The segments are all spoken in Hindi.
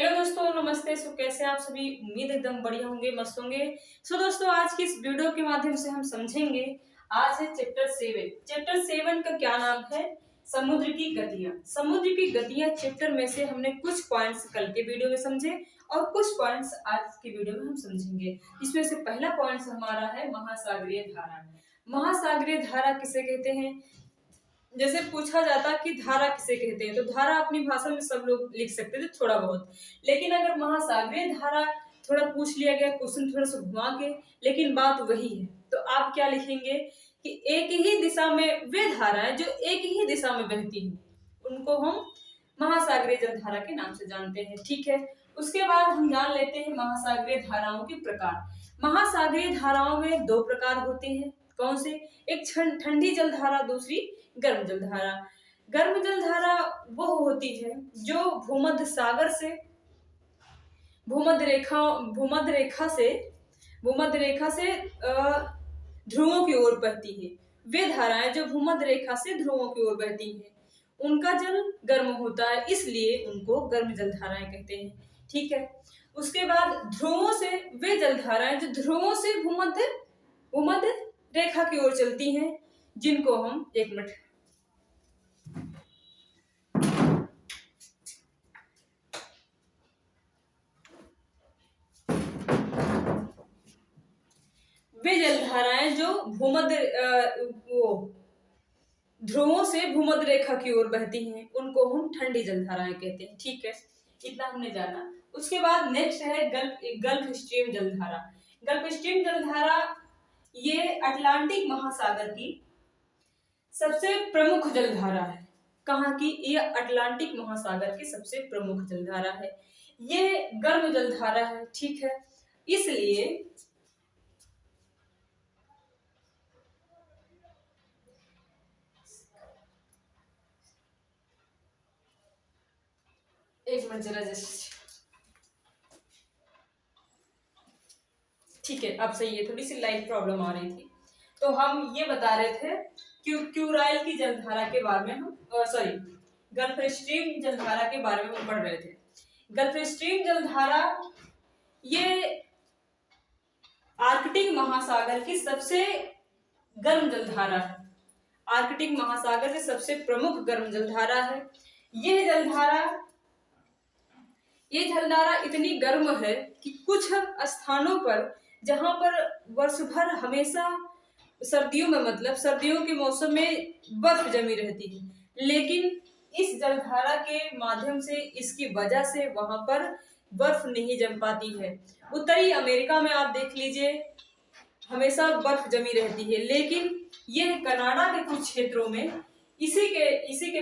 हेलो दोस्तों, नमस्ते। कैसे आप सभी? उम्मीद एकदम बढ़िया होंगे, मस्त होंगे। दोस्तों, आज की इस वीडियो के माध्यम से हम समझेंगे। आज है चैप्टर 7 का क्या नाम है? समुद्र की गतियां। समुद्र की गतियां चैप्टर में से हमने कुछ पॉइंट्स कल के वीडियो में समझे और कुछ पॉइंट्स आज की वीडियो में हम समझेंगे। इसमें से पहला पॉइंट हमारा है महासागरीय धारा। महासागरीय धारा किसे कहते हैं? जैसे पूछा जाता कि धारा किसे कहते हैं, तो धारा अपनी भाषा में सब लोग लिख सकते थे थोड़ा बहुत। लेकिन अगर महासागरीय धारा थोड़ा पूछ लिया गया, क्वेश्चन थोड़ा सा घुमा के, लेकिन बात वही है, तो आप क्या लिखेंगे कि एक ही दिशा में वे धाराएं जो एक ही दिशा में बहती हैं, उनको हम महासागरीय जलधारा के नाम से जानते हैं। ठीक है, उसके बाद हम जान लेते हैं महासागरीय धाराओं के प्रकार। महासागरीय धाराओं में दो प्रकार होते हैं। कौन से? एक ठंडी जलधारा, दूसरी गर्म जलधारा। गर्म जलधारा वो होती है जो भूमध्य सागर से भूमध्य रेखा से ध्रुवों की ओर बहती है। वे धाराएं जो भूमध्य रेखा से ध्रुवों की ओर बहती हैं, उनका जल गर्म होता है, इसलिए उनको गर्म जलधाराएं कहते हैं। ठीक है, उसके बाद ध्रुवों से वे जलधाराएं जो ध्रुवों से भूमध्य रेखा की ओर चलती हैं, जिनको हम एक मिनट वे जलधाराएं जो ध्रुवों से भूमध्य रेखा की ओर बहती हैं, उनको हम ठंडी जलधाराएं कहते हैं। ठीक है, इतना हमने जाना। उसके बाद नेक्स्ट है गल्फ स्ट्रीम जलधारा। गल्फ स्ट्रीम जलधारा ये अटलांटिक महासागर की सबसे प्रमुख जलधारा है। कहाँ की? ये अटलांटिक महासागर की सबसे प्रमुख जलधारा है। ये गर्म जलधारा है। ठीक है, इसलिए एक मिनट जरा ठीक है, अब सही है। थोड़ी सी लाइट प्रॉब्लम आ रही थी, तो हम ये बता रहे थे क्यूराइल की जलधारा के बारे में हम गल्फ स्ट्रीम जलधारा के बारे में हम पढ़ रहे थे। गल्फ स्ट्रीम जलधारा ये आर्कटिक महासागर की सबसे गर्म जलधारा है। आर्कटिक महासागर की सबसे प्रमुख गर्म जलधारा है। ये जलधारा इतनी गर्म है कि कुछ स्थानों पर जहां पर वर्ष भर हमेशा सर्दियों में, मतलब सर्दियों के मौसम में बर्फ जमी रहती है, लेकिन इस जलधारा के माध्यम से, इसकी वजह से वहां पर बर्फ नहीं जम पाती है। उत्तरी अमेरिका में आप देख लीजिए, हमेशा बर्फ जमी रहती है, लेकिन यह कनाडा के कुछ क्षेत्रों में इसी के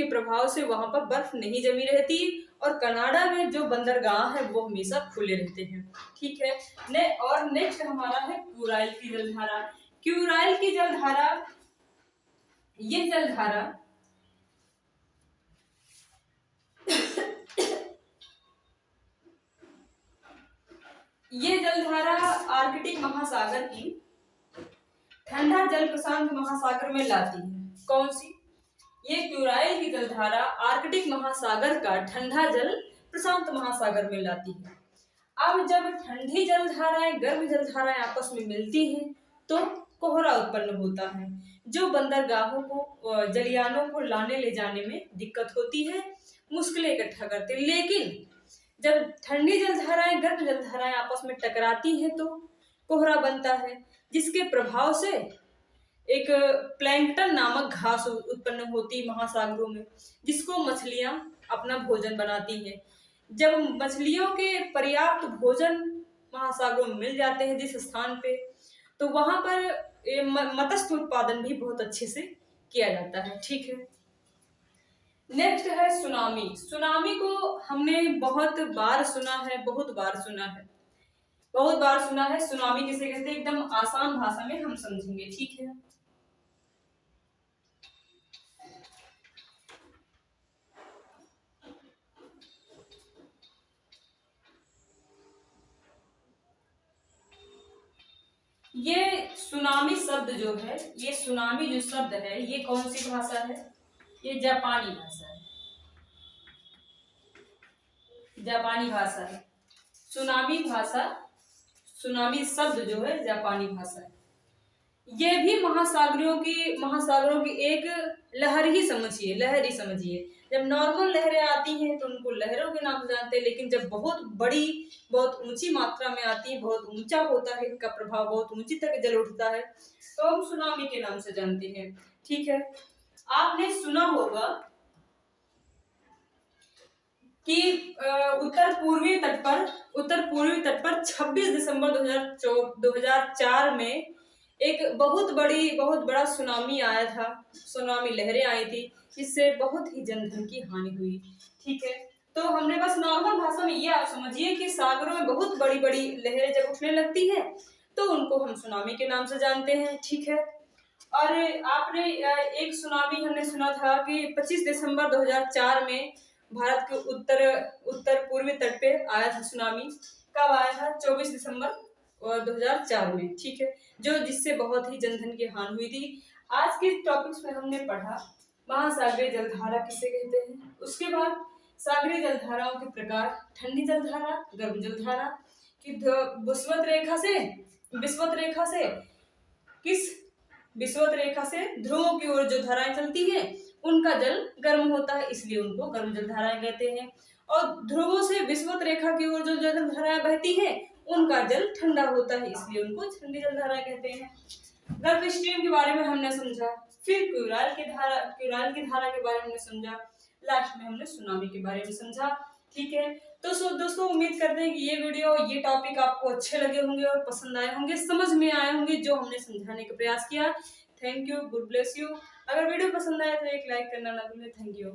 प्रभाव से वहां पर बर्फ नहीं जमी रहती, और कनाडा में जो बंदरगाह है वो हमेशा खुले रहते हैं। ठीक है, नेक्स्ट हमारा है क्यूराइल की जलधारा। क्यूराइल की जलधारा ये जलधारा आर्कटिक महासागर की ठंडा जल प्रशांत महासागर में लाती है। कौन सी? ये क्यूराइल की जलधारा आर्कटिक महासागर का ठंडा जल प्रशांत महासागर में लाती है। अब जब ठंडी जलधाराएं गर्म जलधाराएं आपस में मिलती हैं, तो कोहरा उत्पन्न होता है, जो बंदरगाहों को, जलयानों को लाने ले जाने में दिक्कत होती है, मुश्किलें इकट्ठा करते हैं। लेकिन जब ठंडी जलधाराएं गर्म जलधाराएं आपस में टकराती हैं, तो कोहरा बनता है, जिसके प्रभाव से एक प्लैंकटन नामक घास उत्पन्न होती महासागरों में, जिसको मछलियां अपना भोजन बनाती हैं। जब मछलियों के पर्याप्त भोजन महासागरों में मिल जाते हैं जिस स्थान पे, तो वहां पर मत्स्य उत्पादन भी बहुत अच्छे से किया जाता है। ठीक है, नेक्स्ट है सुनामी। सुनामी को हमने बहुत बार सुना है। सुनामी किसे कहते हैं? एकदम आसान भाषा में हम समझेंगे। ठीक है, ये सुनामी शब्द जो है, ये कौन सी भाषा है? ये जापानी भाषा है। जापानी भाषा है। सुनामी भाषा, सुनामी शब्द जो है जापानी भाषा है। ये भी महासागरों की एक लहर ही समझिए, लहर ही समझिए। जब नॉर्मल लहरें आती हैं तो उनको लहरों के नाम से जानते हैं, लेकिन जब बहुत बड़ी, बहुत ऊंची मात्रा में आती है, बहुत ऊंचा होता है, इनका प्रभाव बहुत ऊंची तक जल उठता है, तो हम सुनामी के नाम से जानते हैं। ठीक है, आपने सुना होगा कि उत्तर पूर्वी तट पर 26 दिसंबर 2004 में एक बहुत बड़ा सुनामी आया था, सुनामी लहरें आई थी, इससे बहुत ही जनधन की हानि हुई। ठीक है, तो हमने बस नॉर्मल भाषा में ये आप समझिए कि सागरों में बहुत बड़ी बड़ी लहरें जब उठने लगती है तो उनको हम सुनामी के नाम से जानते हैं। ठीक है, और आपने एक सुनामी हमने सुना था कि 25 दिसंबर 2004 में भारत के उत्तर पूर्वी तट पे आया था सुनामी। कब आया था? 24 दिसंबर 2004 में। ठीक है, जो जिससे बहुत ही जनधन की हानि हुई थी। आज के टॉपिक्स में हमने पढ़ा महासागरीय जलधारा किसे कहते हैं, उसके बाद सागरीय जलधाराओं के प्रकार, ठंडी जलधारा, गर्म जलधारा की विषुवत रेखा से ध्रुवों की ओर जो धाराएं चलती हैं उनका जल गर्म होता है, इसलिए उनको गर्म जलधाराएं कहते हैं। और ध्रुवों से विषुवत रेखा की ओर जो जलधाराएं बहती हैं उनका जल ठंडा होता है, इसलिए उनको ठंडी जलधाराएं कहते हैं। गल्फ स्ट्रीम के बारे में हमने समझा, फिर क्यूराल की धारा के बारे में हमने समझा, लास्ट में हमने सुनामी के बारे में समझा। ठीक है, तो दोस्तों उम्मीद करते हैं कि ये वीडियो, ये टॉपिक आपको अच्छे लगे होंगे और पसंद आए होंगे, समझ में आए होंगे जो हमने समझाने का प्रयास किया। Thank you, good bless you. अगर वीडियो पसंद आए तो एक लाइक करना ना भूलें। Thank you.